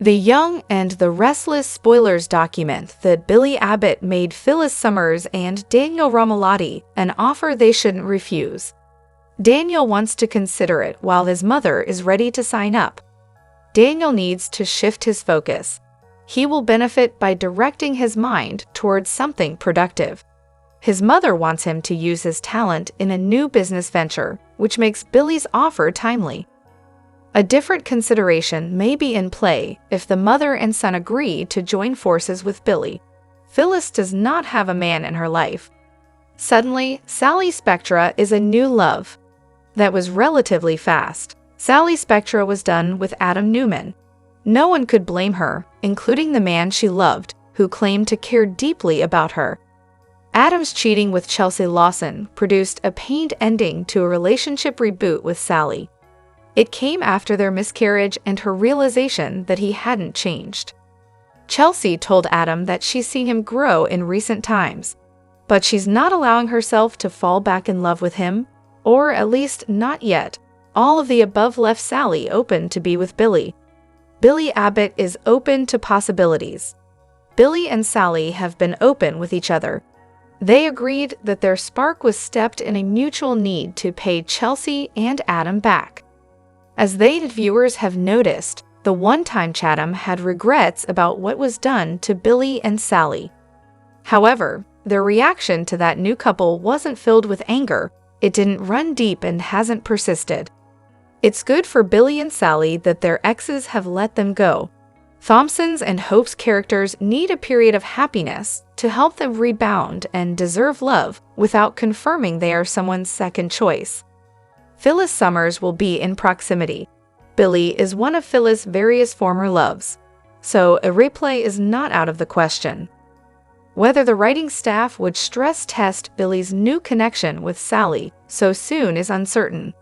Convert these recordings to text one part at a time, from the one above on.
The Young and the Restless spoilers document that Billy Abbott made Phyllis Summers and Daniel Romalotti an offer they shouldn't refuse. Daniel wants to consider it while his mother is ready to sign up. Daniel needs to shift his focus. He will benefit by directing his mind towards something productive. His mother wants him to use his talent in a new business venture, which makes Billy's offer timely. A different consideration may be in play if the mother and son agree to join forces with Billy. Phyllis does not have a man in her life. Suddenly, Sally Spectra is a new love. That was relatively fast. Sally Spectra was done with Adam Newman. No one could blame her, including the man she loved, who claimed to care deeply about her. Adam's cheating with Chelsea Lawson produced a pained ending to a relationship reboot with Sally. It came after their miscarriage and her realization that he hadn't changed. Chelsea told Adam that she's seen him grow in recent times, but she's not allowing herself to fall back in love with him, or at least not yet. All of the above left Sally open to be with Billy. Billy Abbott is open to possibilities. Billy and Sally have been open with each other. They agreed that their spark was steeped in a mutual need to pay Chelsea and Adam back. As viewers have noticed, the one-time Chatham had regrets about what was done to Billy and Sally. However, their reaction to that new couple wasn't filled with anger. It didn't run deep and hasn't persisted. It's good for Billy and Sally that their exes have let them go. Thompson's and Hope's characters need a period of happiness to help them rebound and deserve love without confirming they are someone's second choice. Phyllis Summers will be in proximity. Billy is one of Phyllis' various former loves, so a replay is not out of the question. Whether the writing staff would stress test Billy's new connection with Sally so soon is uncertain.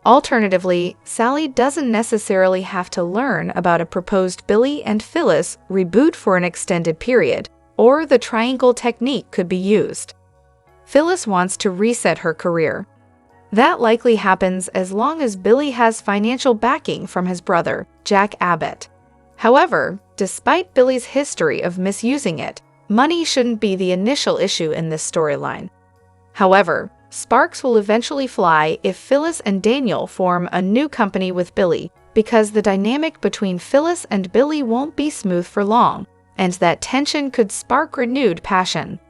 Alternatively, Sally doesn't necessarily have to learn about a proposed Billy and Phyllis reboot for an extended period, or the triangle technique could be used. Phyllis wants to reset her career. That likely happens as long as Billy has financial backing from his brother, Jack Abbott. However, despite Billy's history of misusing it, money shouldn't be the initial issue in this storyline. However, sparks will eventually fly if Phyllis and Daniel form a new company with Billy, because the dynamic between Phyllis and Billy won't be smooth for long, and that tension could spark renewed passion.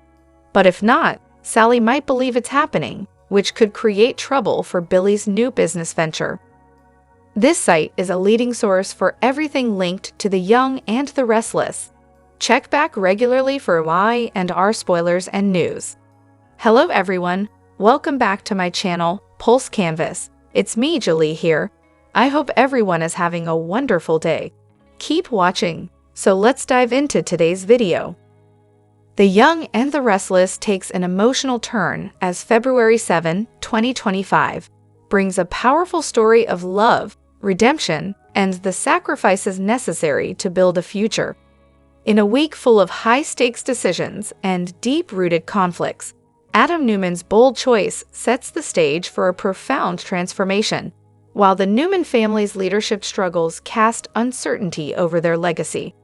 But if not, Sally might believe it's happening, which could create trouble for Billy's new business venture. This site is a leading source for everything linked to The Young and the Restless. Check back regularly for Y&R spoilers and news. Hello everyone, welcome back to my channel, Pulse Canvas. It's me, Julie here. I hope everyone is having a wonderful day. Keep watching. So let's dive into today's video. The Young and the Restless takes an emotional turn as February 7, 2025, brings a powerful story of love, redemption, and the sacrifices necessary to build a future. In a week full of high-stakes decisions and deep-rooted conflicts, Adam Newman's bold choice sets the stage for a profound transformation, while the Newman family's leadership struggles cast uncertainty over their legacy.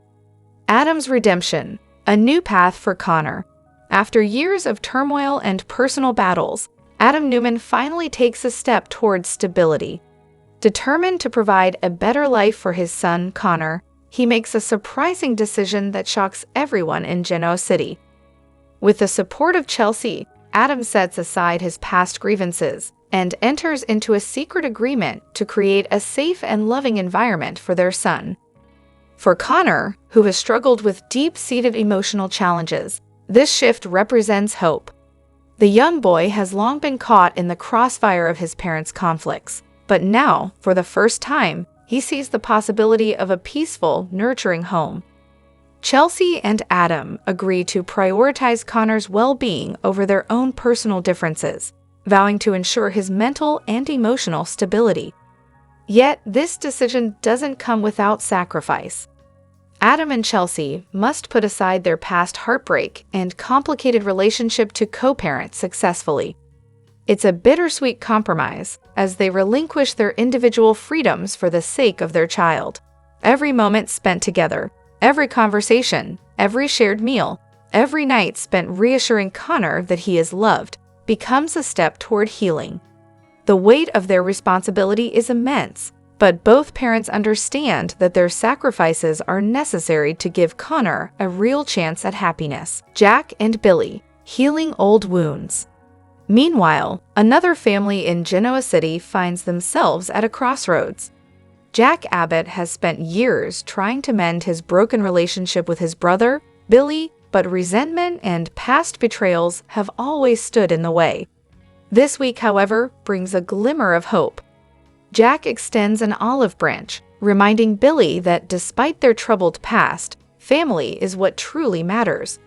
Adam's redemption, a new path for Connor. After years of turmoil and personal battles, Adam Newman finally takes a step towards stability. Determined to provide a better life for his son, Connor, he makes a surprising decision that shocks everyone in Genoa City. With the support of Chelsea, Adam sets aside his past grievances and enters into a secret agreement to create a safe and loving environment for their son. For Connor, who has struggled with deep-seated emotional challenges, this shift represents hope. The young boy has long been caught in the crossfire of his parents' conflicts, but now, for the first time, he sees the possibility of a peaceful, nurturing home. Chelsea and Adam agree to prioritize Connor's well-being over their own personal differences, vowing to ensure his mental and emotional stability. Yet, this decision doesn't come without sacrifice. Adam and Chelsea must put aside their past heartbreak and complicated relationship to co-parent successfully. It's a bittersweet compromise, as they relinquish their individual freedoms for the sake of their child. Every moment spent together, every conversation, every shared meal, every night spent reassuring Connor that he is loved, becomes a step toward healing. The weight of their responsibility is immense, but both parents understand that their sacrifices are necessary to give Connor a real chance at happiness. Jack and Billy, healing old wounds. Meanwhile, another family in Genoa City finds themselves at a crossroads. Jack Abbott has spent years trying to mend his broken relationship with his brother, Billy, but resentment and past betrayals have always stood in the way. This week, however, brings a glimmer of hope. Jack extends an olive branch, reminding Billy that despite their troubled past, family is what truly matters.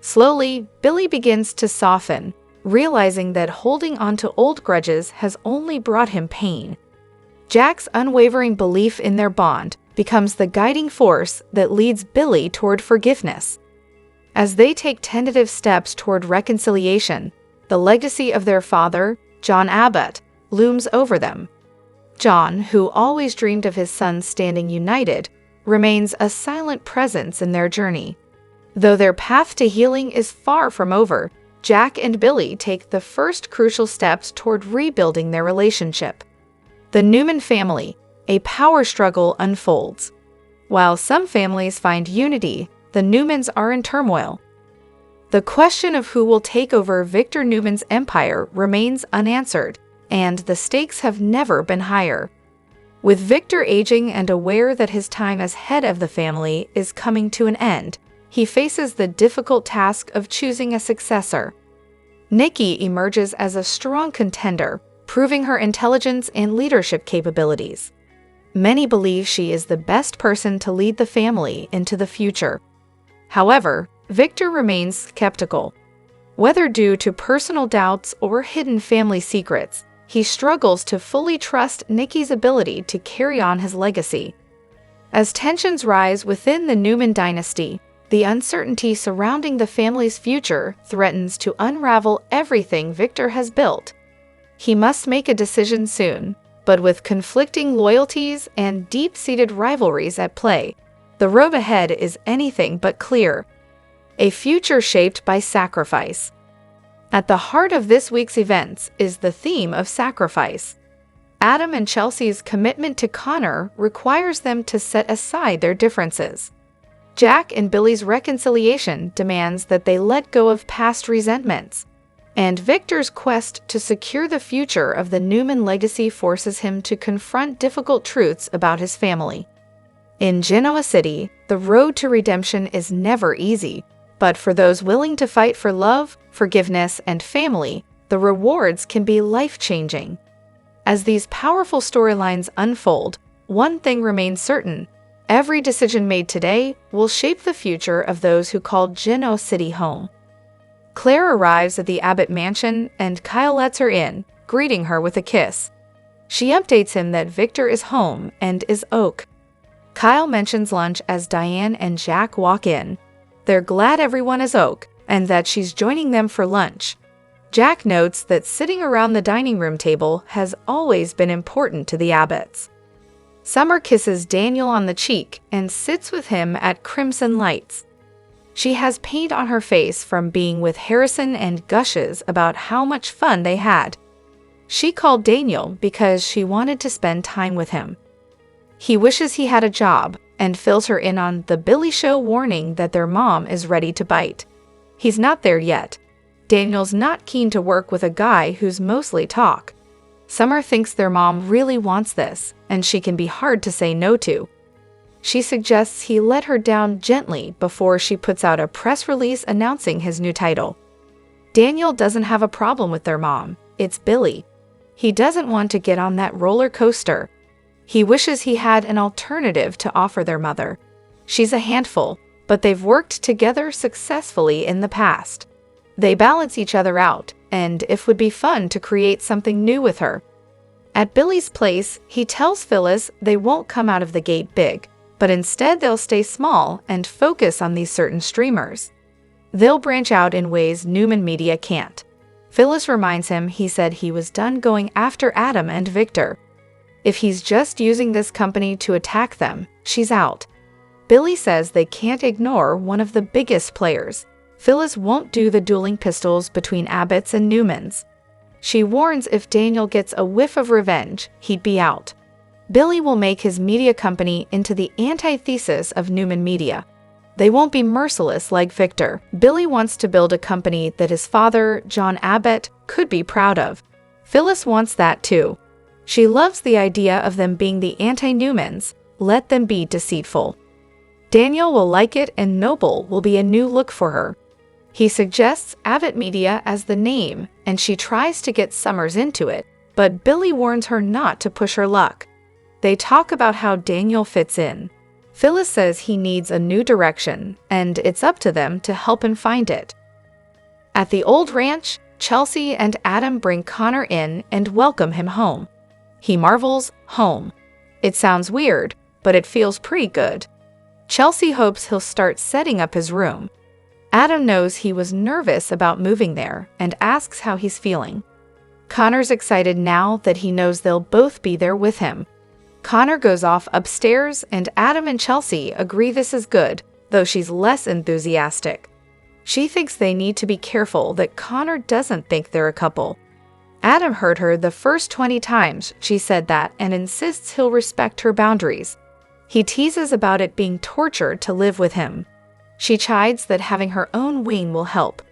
Slowly, Billy begins to soften, realizing that holding on to old grudges has only brought him pain. Jack's unwavering belief in their bond becomes the guiding force that leads Billy toward forgiveness. As they take tentative steps toward reconciliation, the legacy of their father, John Abbott, looms over them. John, who always dreamed of his sons standing united, remains a silent presence in their journey. Though their path to healing is far from over, Jack and Billy take the first crucial steps toward rebuilding their relationship. The Newman family, a power struggle unfolds. While some families find unity, the Newmans are in turmoil. The question of who will take over Victor Newman's empire remains unanswered, and the stakes have never been higher. With Victor aging and aware that his time as head of the family is coming to an end, he faces the difficult task of choosing a successor. Nikki emerges as a strong contender, proving her intelligence and leadership capabilities. Many believe she is the best person to lead the family into the future. However, Victor remains skeptical. Whether due to personal doubts or hidden family secrets, he struggles to fully trust Nikki's ability to carry on his legacy. As tensions rise within the Newman dynasty, the uncertainty surrounding the family's future threatens to unravel everything Victor has built. He must make a decision soon, but with conflicting loyalties and deep-seated rivalries at play, the road ahead is anything but clear. A future shaped by sacrifice. At the heart of this week's events is the theme of sacrifice. Adam and Chelsea's commitment to Connor requires them to set aside their differences. Jack and Billy's reconciliation demands that they let go of past resentments. And Victor's quest to secure the future of the Newman legacy forces him to confront difficult truths about his family. In Genoa City, the road to redemption is never easy, but for those willing to fight for love, forgiveness, and family, the rewards can be life-changing. As these powerful storylines unfold, one thing remains certain: every decision made today will shape the future of those who call Genoa City home. Claire arrives at the Abbott mansion and Kyle lets her in, greeting her with a kiss. She updates him that Victor is home and is Oak. Kyle mentions lunch as Diane and Jack walk in. They're glad everyone is Oak and that she's joining them for lunch. Jack notes that sitting around the dining room table has always been important to the Abbotts. Summer kisses Daniel on the cheek and sits with him at Crimson Lights. She has paint on her face from being with Harrison and gushes about how much fun they had. She called Daniel because she wanted to spend time with him. He wishes he had a job and fills her in on the Billy Show warning that their mom is ready to bite. He's not there yet. Daniel's not keen to work with a guy who's mostly talk. Summer thinks their mom really wants this, and she can be hard to say no to. She suggests he let her down gently before she puts out a press release announcing his new title. Daniel doesn't have a problem with their mom. It's Billy. He doesn't want to get on that roller coaster. He wishes he had an alternative to offer their mother. She's a handful, but they've worked together successfully in the past. They balance each other out, and it would be fun to create something new with her. At Billy's place, he tells Phyllis they won't come out of the gate big, but instead they'll stay small and focus on these certain streamers. They'll branch out in ways Newman Media can't. Phyllis reminds him he said he was done going after Adam and Victor. If he's just using this company to attack them, she's out. Billy says they can't ignore one of the biggest players. Phyllis won't do the dueling pistols between Abbott's and Newman's. She warns if Daniel gets a whiff of revenge, he'd be out. Billy will make his media company into the antithesis of Newman Media. They won't be merciless like Victor. Billy wants to build a company that his father, John Abbott, could be proud of. Phyllis wants that too. She loves the idea of them being the anti-Newmans. Let them be deceitful. Daniel will like it, and Noble will be a new look for her. He suggests Abbott Media as the name, and she tries to get Summers into it, but Billy warns her not to push her luck. They talk about how Daniel fits in. Phyllis says he needs a new direction, and it's up to them to help him find it. At the old ranch, Chelsea and Adam bring Connor in and welcome him home. He marvels, home. It sounds weird, but it feels pretty good. Chelsea hopes he'll start setting up his room. Adam knows he was nervous about moving there and asks how he's feeling. Connor's excited now that he knows they'll both be there with him. Connor goes off upstairs, and Adam and Chelsea agree this is good, though she's less enthusiastic. She thinks they need to be careful that Connor doesn't think they're a couple. Adam heard her the first 20 times she said that and insists he'll respect her boundaries. He teases about it being torture to live with him. She chides that having her own wing will help.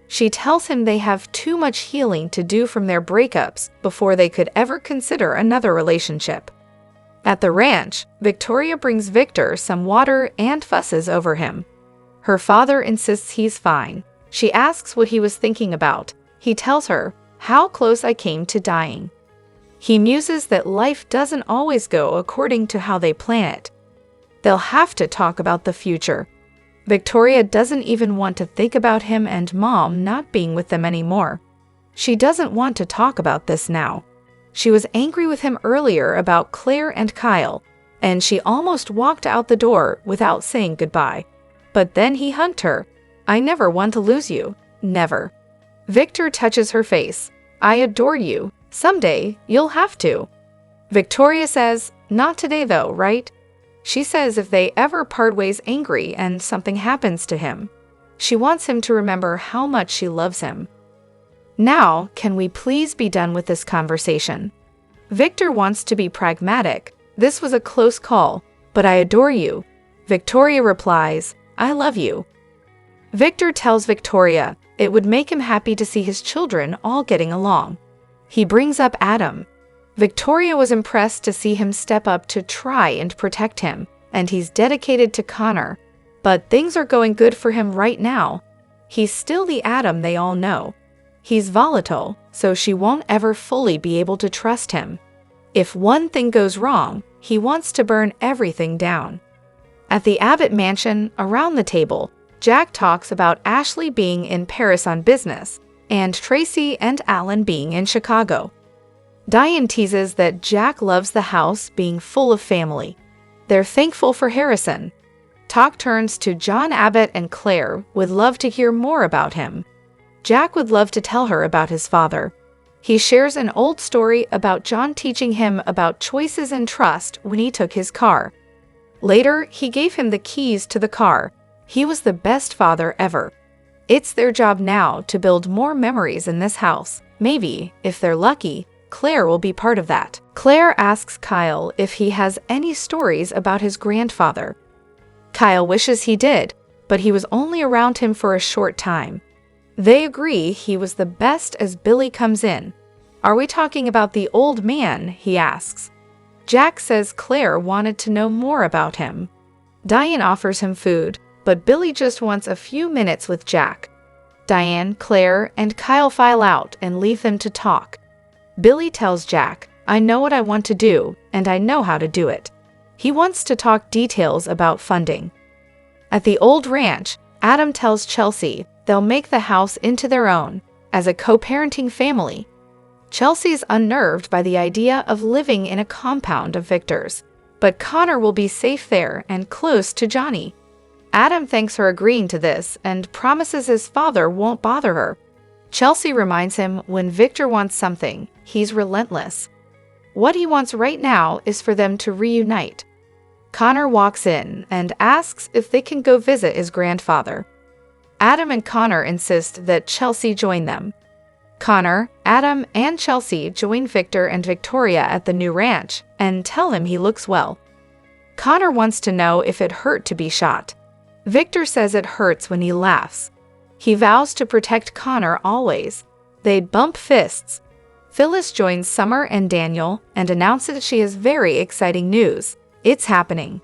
She tells him they have too much healing to do from their breakups before they could ever consider another relationship. At the ranch, Victoria brings Victor some water and fusses over him. Her father insists he's fine. She asks what he was thinking about. He tells her how close I came to dying. He muses that life doesn't always go according to how they plan it. They'll have to talk about the future. Victoria doesn't even want to think about him and Mom not being with them anymore. She doesn't want to talk about this now. She was angry with him earlier about Claire and Kyle, and she almost walked out the door without saying goodbye. But then he hugged her. I never want to lose you. Never. Victor touches her face. I adore you. Someday, you'll have to. Victoria says, not today though, right? She says if they ever part ways angry and something happens to him, she wants him to remember how much she loves him. Now, can we please be done with this conversation? Victor wants to be pragmatic. This was a close call, but I adore you. Victoria replies, I love you. Victor tells Victoria it would make him happy to see his children all getting along. He brings up Adam. Victoria was impressed to see him step up to try and protect him, and he's dedicated to Connor. But things are going good for him right now. He's still the Adam they all know. He's volatile, so she won't ever fully be able to trust him. If one thing goes wrong, he wants to burn everything down. At the Abbott mansion, around the table, Jack talks about Ashley being in Paris on business, and Tracy and Alan being in Chicago. Diane teases that Jack loves the house being full of family. They're thankful for Harrison. Talk turns to John Abbott, and Claire would love to hear more about him. Jack would love to tell her about his father. He shares an old story about John teaching him about choices and trust when he took his car. Later, he gave him the keys to the car. He was the best father ever. It's their job now to build more memories in this house. Maybe, if they're lucky, Claire will be part of that. Claire asks Kyle if he has any stories about his grandfather. Kyle wishes he did, but he was only around him for a short time. They agree he was the best as Billy comes in. Are we talking about the old man? He asks. Jack says Claire wanted to know more about him. Diane offers him food, but Billy just wants a few minutes with Jack. Diane, Claire, and Kyle file out and leave them to talk. Billy tells Jack, I know what I want to do, and I know how to do it. He wants to talk details about funding. At the old ranch, Adam tells Chelsea they'll make the house into their own, as a co-parenting family. Chelsea's unnerved by the idea of living in a compound of Victor's, but Connor will be safe there and close to Johnny. Adam thanks her agreeing to this and promises his father won't bother her. Chelsea reminds him when Victor wants something, he's relentless. What he wants right now is for them to reunite. Connor walks in and asks if they can go visit his grandfather. Adam and Connor insist that Chelsea join them. Connor, Adam, and Chelsea join Victor and Victoria at the new ranch and tell him he looks well. Connor wants to know if it hurt to be shot. Victor says it hurts when he laughs. He vows to protect Connor always. They'd bump fists. Phyllis joins Summer and Daniel and announces she has very exciting news. It's happening.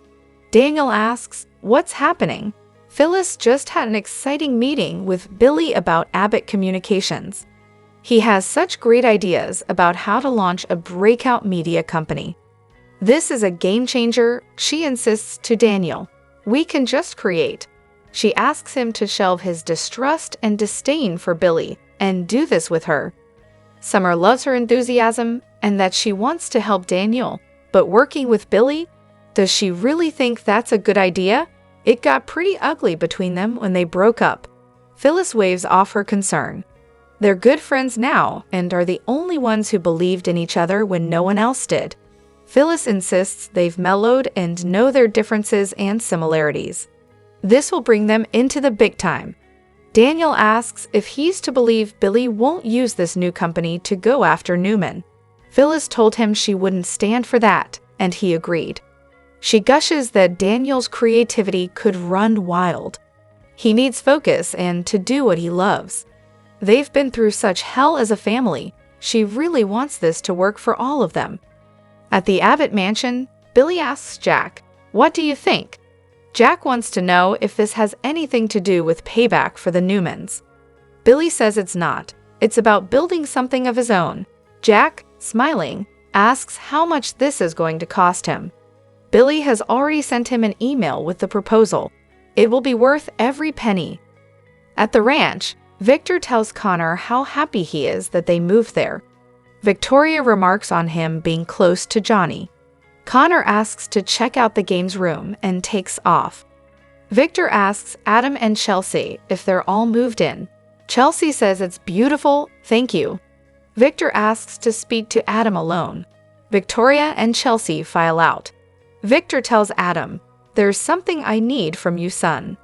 Daniel asks, "What's happening?" Phyllis just had an exciting meeting with Billy about Abbott Communications. He has such great ideas about how to launch a breakout media company. This is a game changer, she insists to Daniel. We can just create. She asks him to shelve his distrust and disdain for Billy and do this with her. Summer loves her enthusiasm and that she wants to help Daniel, but working with Billy? Does she really think that's a good idea? It got pretty ugly between them when they broke up. Phyllis waves off her concern. They're good friends now and are the only ones who believed in each other when no one else did. Phyllis insists they've mellowed and know their differences and similarities. This will bring them into the big time. Daniel asks if he's to believe Billy won't use this new company to go after Newman. Phyllis told him she wouldn't stand for that, and he agreed. She gushes that Daniel's creativity could run wild. He needs focus and to do what he loves. They've been through such hell as a family. She really wants this to work for all of them. At the Abbott mansion, Billy asks Jack, "What do you think?" Jack wants to know if this has anything to do with payback for the Newmans. Billy says it's not. It's about building something of his own. Jack, smiling, asks how much this is going to cost him. Billy has already sent him an email with the proposal. It will be worth every penny. At the ranch, Victor tells Connor how happy he is that they moved there. Victoria remarks on him being close to Johnny. Connor asks to check out the games room and takes off. Victor asks Adam and Chelsea if they're all moved in. Chelsea says it's beautiful, thank you. Victor asks to speak to Adam alone. Victoria and Chelsea file out. Victor tells Adam, "There's something I need from you, son."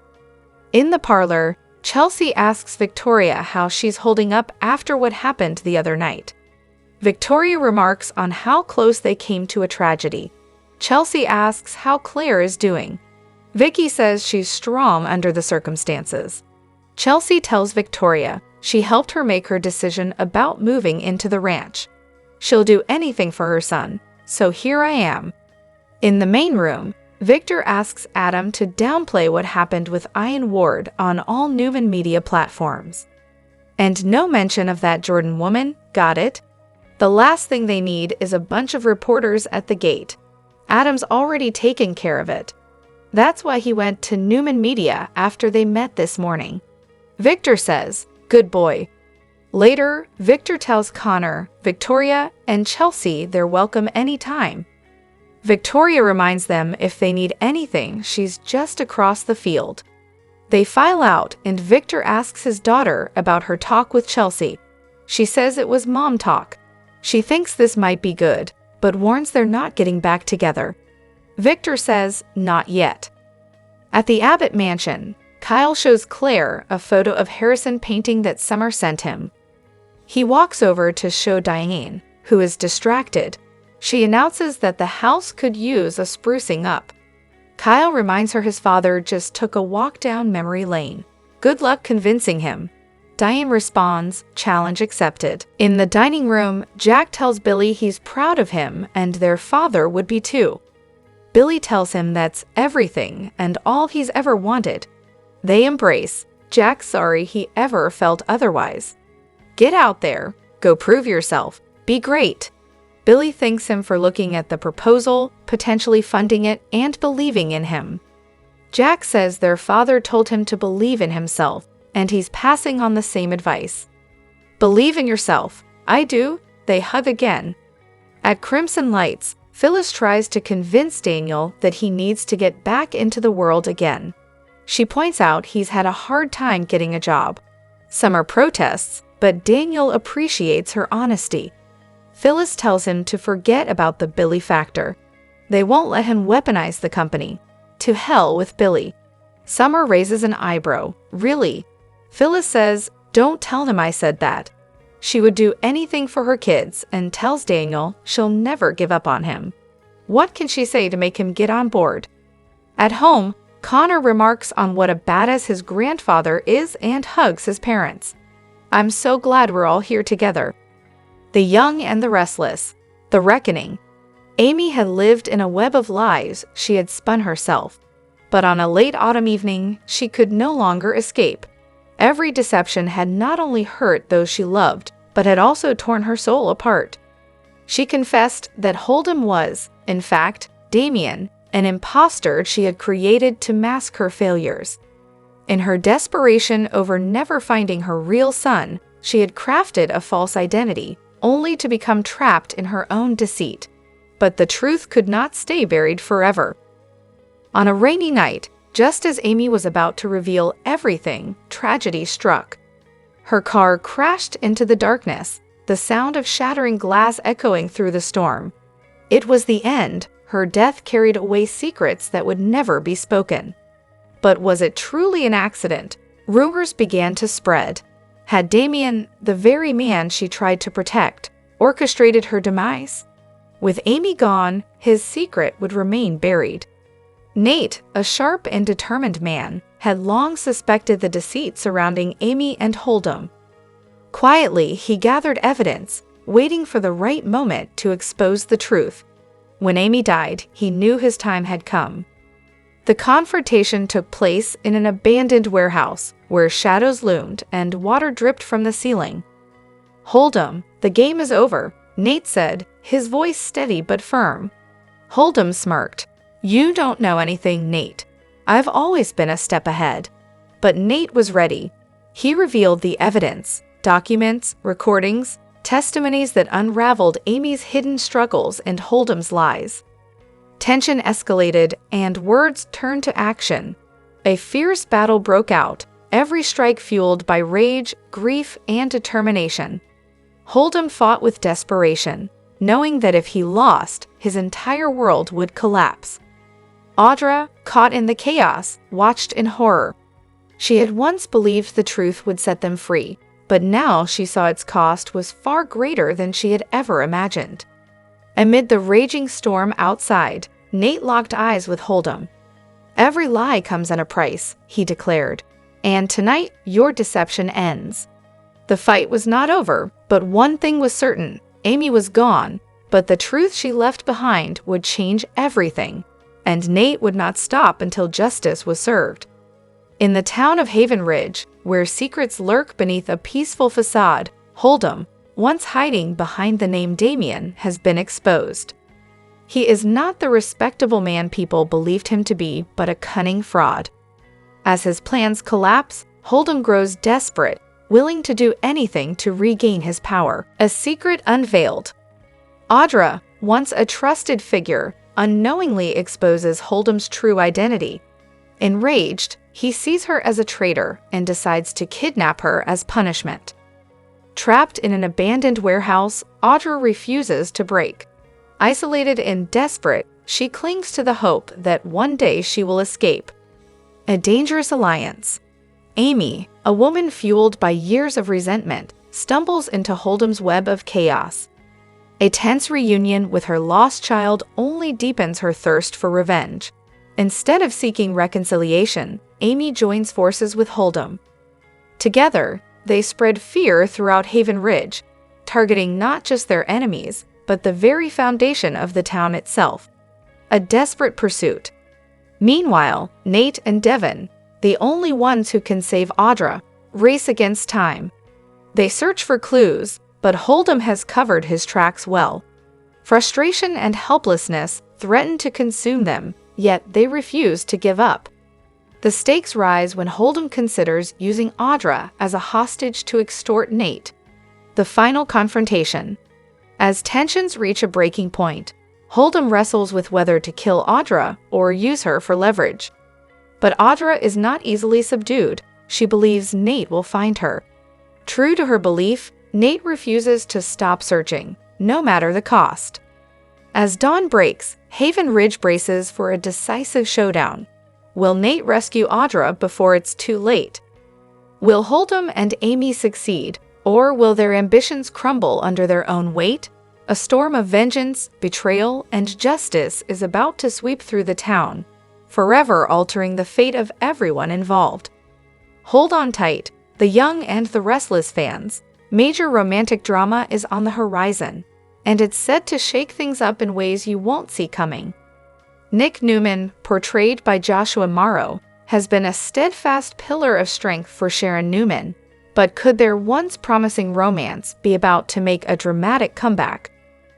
In the parlor, Chelsea asks Victoria how she's holding up after what happened the other night. Victoria remarks on how close they came to a tragedy. Chelsea asks how Claire is doing. Vicky says she's strong under the circumstances. Chelsea tells Victoria she helped her make her decision about moving into the ranch. She'll do anything for her son, so here I am. In the main room, Victor asks Adam to downplay what happened with Ian Ward on all Newman media platforms. And no mention of that Jordan woman, got it? The last thing they need is a bunch of reporters at the gate. Adam's already taken care of it. That's why he went to Newman Media after they met this morning. Victor says, "Good boy." Later, Victor tells Connor, Victoria, and Chelsea they're welcome anytime. Victoria reminds them if they need anything, she's just across the field. They file out and Victor asks his daughter about her talk with Chelsea. She says it was mom talk. She thinks this might be good, but warns they're not getting back together. Victor says, not yet. At the Abbott mansion, Kyle shows Claire a photo of Harrison painting that Summer sent him. He walks over to show Diane, who is distracted. She announces that the house could use a sprucing up. Kyle reminds her his father just took a walk down memory lane. Good luck convincing him. Diane responds, challenge accepted. In the dining room, Jack tells Billy he's proud of him and their father would be too. Billy tells him that's everything and all he's ever wanted. They embrace. Jack's sorry he ever felt otherwise. Get out there. Go prove yourself. Be great. Billy thanks him for looking at the proposal, potentially funding it, and believing in him. Jack says their father told him to believe in himself, and he's passing on the same advice. Believe in yourself. I do. They hug again. At Crimson Lights, Phyllis tries to convince Daniel that he needs to get back into the world again. She points out he's had a hard time getting a job. Summer protests, but Daniel appreciates her honesty. Phyllis tells him to forget about the Billy factor. They won't let him weaponize the company. To hell with Billy. Summer raises an eyebrow. Really? Phyllis says, "Don't tell him I said that." She would do anything for her kids and tells Daniel she'll never give up on him. What can she say to make him get on board? At home, Connor remarks on what a badass his grandfather is and hugs his parents. "I'm so glad we're all here together." The Young and the Restless. The Reckoning. Amy had lived in a web of lies she had spun herself. But on a late autumn evening, she could no longer escape. Every deception had not only hurt those she loved, but had also torn her soul apart. She confessed that Holden was, in fact, Damien, an imposter she had created to mask her failures. In her desperation over never finding her real son, she had crafted a false identity, only to become trapped in her own deceit. But the truth could not stay buried forever. On a rainy night, just as Amy was about to reveal everything, tragedy struck. Her car crashed into the darkness, the sound of shattering glass echoing through the storm. It was the end. Her death carried away secrets that would never be spoken. But was it truly an accident? Rumors began to spread. Had Damien, the very man she tried to protect, orchestrated her demise? With Amy gone, his secret would remain buried. Nate, a sharp and determined man, had long suspected the deceit surrounding Amy and Holden. Quietly, he gathered evidence, waiting for the right moment to expose the truth. When Amy died, he knew his time had come. The confrontation took place in an abandoned warehouse, where shadows loomed and water dripped from the ceiling. "Holden, the game is over," Nate said, his voice steady but firm. Holden smirked. "You don't know anything, Nate. I've always been a step ahead." But Nate was ready. He revealed the evidence, documents, recordings, testimonies that unraveled Amy's hidden struggles and Holden's lies. Tension escalated, and words turned to action. A fierce battle broke out, every strike fueled by rage, grief, and determination. Holden fought with desperation, knowing that if he lost, his entire world would collapse. Audra, caught in the chaos, watched in horror. She had once believed the truth would set them free, but now she saw its cost was far greater than she had ever imagined. Amid the raging storm outside, Nate locked eyes with Holden. "Every lie comes at a price," he declared, "and tonight your deception ends." The fight was not over, but one thing was certain: Amy was gone, but the truth she left behind would change everything, and Nate would not stop until justice was served. In the town of Haven Ridge, where secrets lurk beneath a peaceful facade, Holden, once hiding behind the name Damien, has been exposed. He is not the respectable man people believed him to be, but a cunning fraud. As his plans collapse, Holden grows desperate, willing to do anything to regain his power. A secret unveiled. Audra, once a trusted figure, unknowingly exposes Holden's true identity. Enraged, he sees her as a traitor and decides to kidnap her as punishment. Trapped in an abandoned warehouse, Audra refuses to break. Isolated and desperate, she clings to the hope that one day she will escape. A dangerous alliance. Amy, a woman fueled by years of resentment, stumbles into Holden's web of chaos. A tense reunion with her lost child only deepens her thirst for revenge. Instead of seeking reconciliation, Amy joins forces with Holden. Together, they spread fear throughout Haven Ridge, targeting not just their enemies, but the very foundation of the town itself. A desperate pursuit. Meanwhile, Nate and Devon, the only ones who can save Audra, race against time. They search for clues, but Holden has covered his tracks well. Frustration and helplessness threaten to consume them, yet they refuse to give up. The stakes rise when Holden considers using Audra as a hostage to extort Nate. The final confrontation. As tensions reach a breaking point, Holden wrestles with whether to kill Audra or use her for leverage. But Audra is not easily subdued. She believes Nate will find her. True to her belief, Nate refuses to stop searching, no matter the cost. As dawn breaks, Haven Ridge braces for a decisive showdown. Will Nate rescue Audra before it's too late? Will Holden and Amy succeed, or will their ambitions crumble under their own weight? A storm of vengeance, betrayal, and justice is about to sweep through the town, forever altering the fate of everyone involved. Hold on tight, the young and the restless fans. Major romantic drama is on the horizon, and it's set to shake things up in ways you won't see coming. Nick Newman, portrayed by Joshua Morrow, has been a steadfast pillar of strength for Sharon Newman, but could their once promising romance be about to make a dramatic comeback?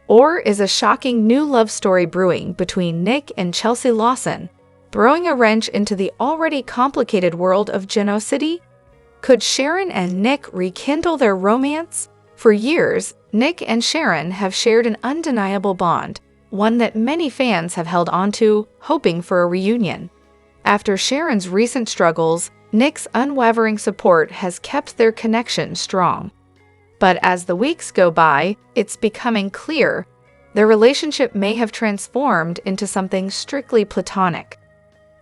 Or is a shocking new love story brewing between Nick and Chelsea Lawson, throwing a wrench into the already complicated world of Genoa City? Could Sharon and Nick rekindle their romance? For years, Nick and Sharon have shared an undeniable bond, one that many fans have held onto, hoping for a reunion. After Sharon's recent struggles, Nick's unwavering support has kept their connection strong. But as the weeks go by, it's becoming clear their relationship may have transformed into something strictly platonic.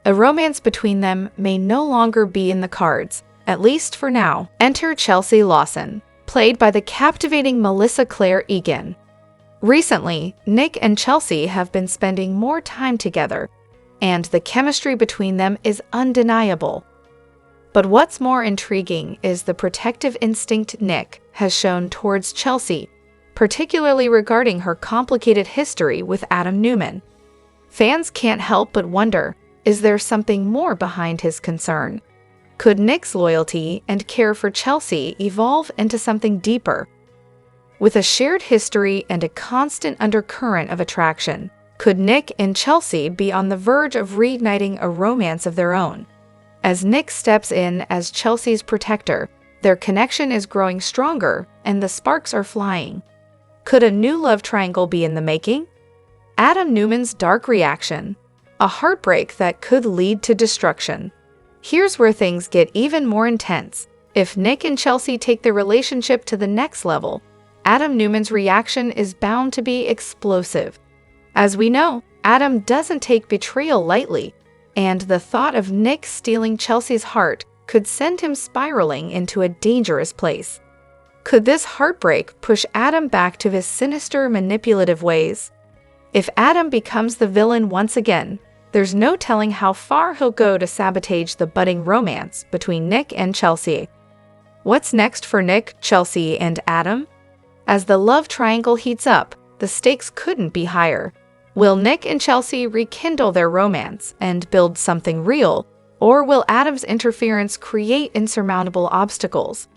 A romance between them may no longer be in the cards, at least for now. Enter Chelsea Lawson, played by the captivating Melissa Claire Egan. Recently, Nick and Chelsea have been spending more time together, and the chemistry between them is undeniable. But what's more intriguing is the protective instinct Nick has shown towards Chelsea, particularly regarding her complicated history with Adam Newman. Fans can't help but wonder, is there something more behind his concern? Could Nick's loyalty and care for Chelsea evolve into something deeper? With a shared history and a constant undercurrent of attraction, could Nick and Chelsea be on the verge of reigniting a romance of their own? As Nick steps in as Chelsea's protector, their connection is growing stronger and the sparks are flying. Could a new love triangle be in the making? Adam Newman's dark reaction, a heartbreak that could lead to destruction. Here's where things get even more intense. If Nick and Chelsea take their relationship to the next level, Adam Newman's reaction is bound to be explosive. As we know, Adam doesn't take betrayal lightly, and the thought of Nick stealing Chelsea's heart could send him spiraling into a dangerous place. Could this heartbreak push Adam back to his sinister, manipulative ways? If Adam becomes the villain once again, there's no telling how far he'll go to sabotage the budding romance between Nick and Chelsea. What's next for Nick, Chelsea, and Adam? As the love triangle heats up, the stakes couldn't be higher. Will Nick and Chelsea rekindle their romance and build something real, or will Adam's interference create insurmountable obstacles?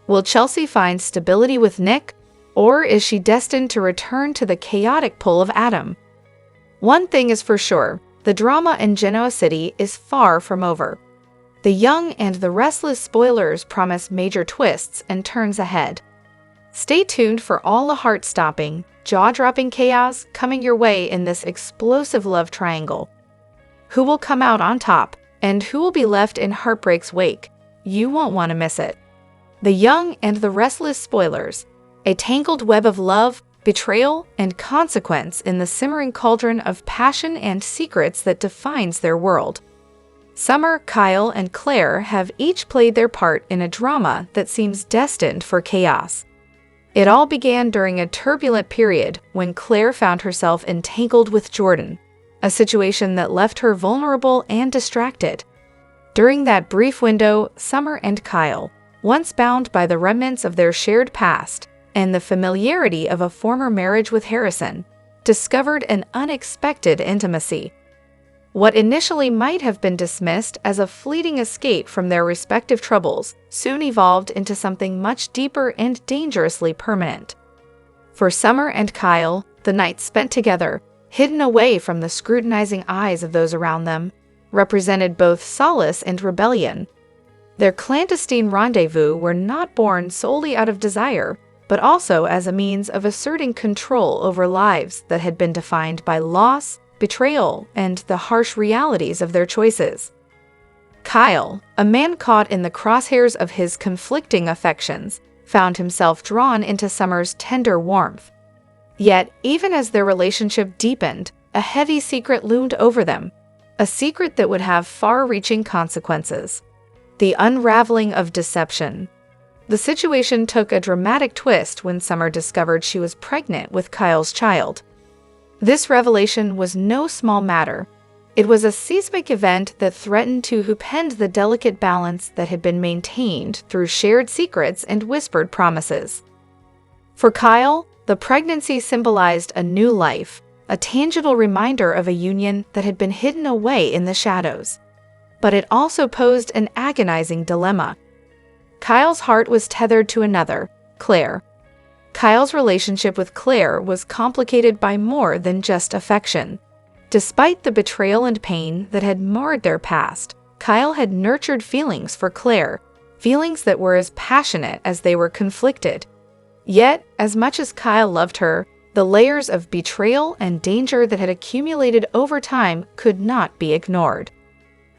Will Chelsea find stability with Nick, or is she destined to return to the chaotic pull of Adam? One thing is for sure, the drama in Genoa City is far from over. The young and the restless spoilers promise major twists and turns ahead. Stay tuned for all the heart-stopping, jaw-dropping chaos coming your way in this explosive love triangle. Who will come out on top, and who will be left in heartbreak's wake? You won't want to miss it. The Young and the Restless Spoilers, a tangled web of love, betrayal, and consequence in the simmering cauldron of passion and secrets that defines their world. Summer, Kyle, and Claire have each played their part in a drama that seems destined for chaos. It all began during a turbulent period when Claire found herself entangled with Jordan, a situation that left her vulnerable and distracted. During that brief window, Summer and Kyle, once bound by the remnants of their shared past and the familiarity of a former marriage with Harrison, discovered an unexpected intimacy. What initially might have been dismissed as a fleeting escape from their respective troubles soon evolved into something much deeper and dangerously permanent. For Summer and Kyle, the nights spent together, hidden away from the scrutinizing eyes of those around them, represented both solace and rebellion. Their clandestine rendezvous were not born solely out of desire, but also as a means of asserting control over lives that had been defined by loss, betrayal, and the harsh realities of their choices. Kyle, a man caught in the crosshairs of his conflicting affections, found himself drawn into Summer's tender warmth. Yet, even as their relationship deepened, a heavy secret loomed over them, a secret that would have far-reaching consequences. The unraveling of deception. The situation took a dramatic twist when Summer discovered she was pregnant with Kyle's child. This revelation was no small matter. It was a seismic event that threatened to upend the delicate balance that had been maintained through shared secrets and whispered promises. For Kyle, the pregnancy symbolized a new life, a tangible reminder of a union that had been hidden away in the shadows. But it also posed an agonizing dilemma. Kyle's heart was tethered to another, Claire. Kyle's relationship with Claire was complicated by more than just affection. Despite the betrayal and pain that had marred their past, Kyle had nurtured feelings for Claire, feelings that were as passionate as they were conflicted. Yet, as much as Kyle loved her, the layers of betrayal and danger that had accumulated over time could not be ignored.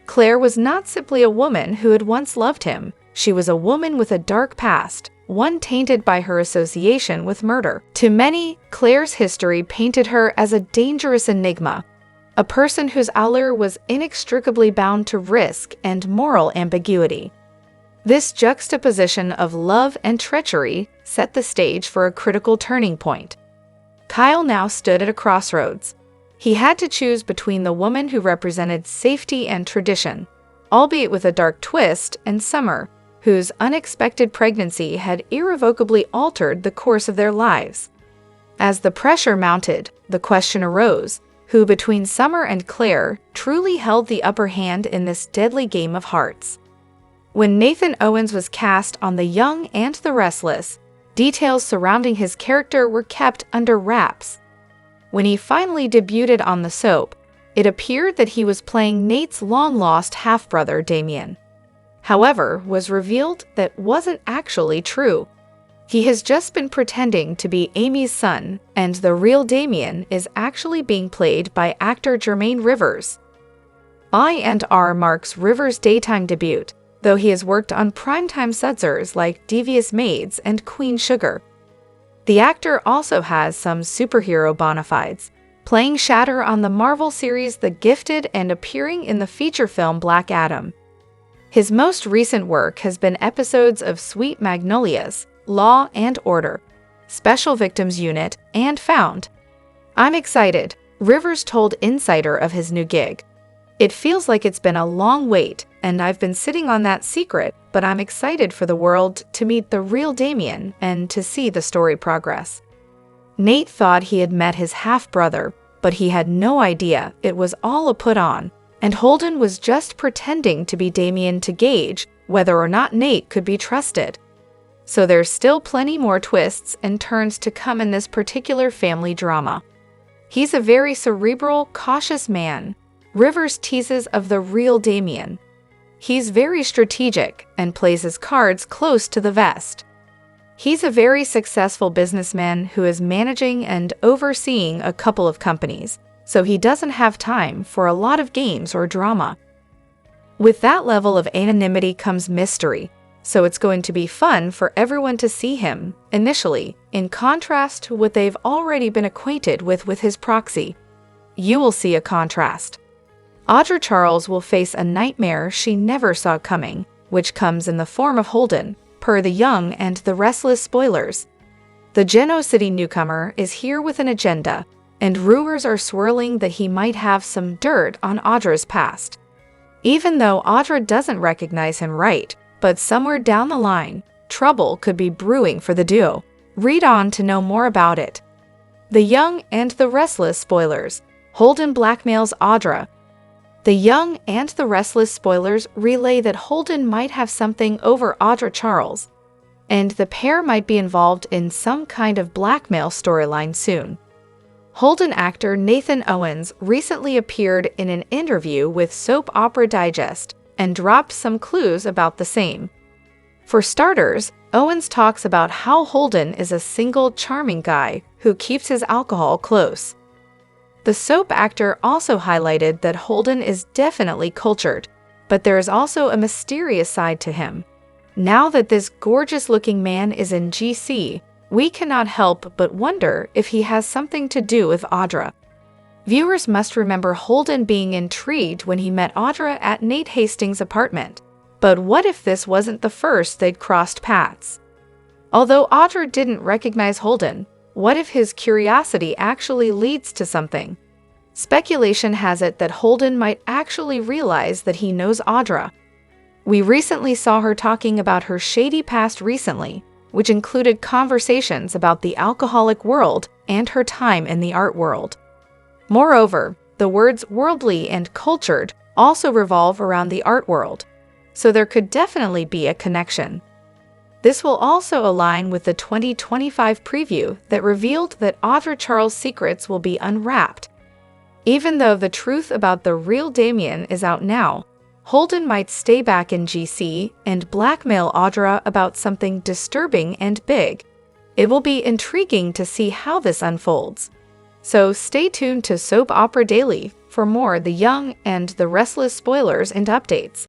Claire was not simply a woman who had once loved him. She was a woman with a dark past, one tainted by her association with murder. To many, Claire's history painted her as a dangerous enigma, a person whose allure was inextricably bound to risk and moral ambiguity. This juxtaposition of love and treachery set the stage for a critical turning point. Kyle now stood at a crossroads. He had to choose between the woman who represented safety and tradition, albeit with a dark twist, and Summer, whose unexpected pregnancy had irrevocably altered the course of their lives. As the pressure mounted, the question arose, who between Summer and Claire truly held the upper hand in this deadly game of hearts? When Nathan Owens was cast on The Young and the Restless, details surrounding his character were kept under wraps. When he finally debuted on the soap, it appeared that he was playing Nate's long-lost half-brother Damien. However, was revealed that wasn't actually true. He has just been pretending to be Amy's son, and the real Damien is actually being played by actor Jermaine Rivers. I&R marks Rivers' daytime debut, though he has worked on primetime sudsers like Devious Maids and Queen Sugar. The actor also has some superhero bona fides, playing Shatter on the Marvel series The Gifted and appearing in the feature film Black Adam. His most recent work has been episodes of Sweet Magnolias, Law and Order, Special Victims Unit, and Found. "I'm excited," Rivers told Insider of his new gig. "It feels like it's been a long wait, and I've been sitting on that secret, but I'm excited for the world to meet the real Damien and to see the story progress." Nate thought he had met his half-brother, but he had no idea it was all a put-on, and Holden was just pretending to be Damien to gauge whether or not Nate could be trusted. So there's still plenty more twists and turns to come in this particular family drama. He's a very cerebral, cautious man. Rivers teases of the real Damien. He's very strategic and plays his cards close to the vest. He's a very successful businessman who is managing and overseeing a couple of companies, so he doesn't have time for a lot of games or drama. With that level of anonymity comes mystery, so it's going to be fun for everyone to see him, initially, in contrast to what they've already been acquainted with his proxy. You will see a contrast. Audra Charles will face a nightmare she never saw coming, which comes in the form of Holden, per The Young and the Restless spoilers. The Geno City newcomer is here with an agenda, and rumors are swirling that he might have some dirt on Audra's past. Even though Audra doesn't recognize him right, but somewhere down the line, trouble could be brewing for the duo. Read on to know more about it. The Young and the Restless spoilers. Holden blackmails Audra. The Young and the Restless spoilers relay that Holden might have something over Audra Charles, and the pair might be involved in some kind of blackmail storyline soon. Holden actor Nathan Owens recently appeared in an interview with Soap Opera Digest and dropped some clues about the same. For starters, Owens talks about how Holden is a single, charming guy who keeps his alcohol close. The soap actor also highlighted that Holden is definitely cultured, but there is also a mysterious side to him. Now that this gorgeous-looking man is in GC, we cannot help but wonder if he has something to do with Audra. Viewers must remember Holden being intrigued when he met Audra at Nate Hastings' apartment. But what if this wasn't the first they'd crossed paths? Although Audra didn't recognize Holden, what if his curiosity actually leads to something? Speculation has it that Holden might actually realize that he knows Audra. We recently saw her talking about her shady past recently, which included conversations about the alcoholic world and her time in the art world. Moreover, the words worldly and cultured also revolve around the art world, so there could definitely be a connection. This will also align with the 2025 preview that revealed that Audra Charles' secrets will be unwrapped. Even though the truth about the real Damien is out now, Holden might stay back in GC and blackmail Audra about something disturbing and big. It will be intriguing to see how this unfolds. So stay tuned to Soap Opera Daily for more The Young and the Restless spoilers and updates.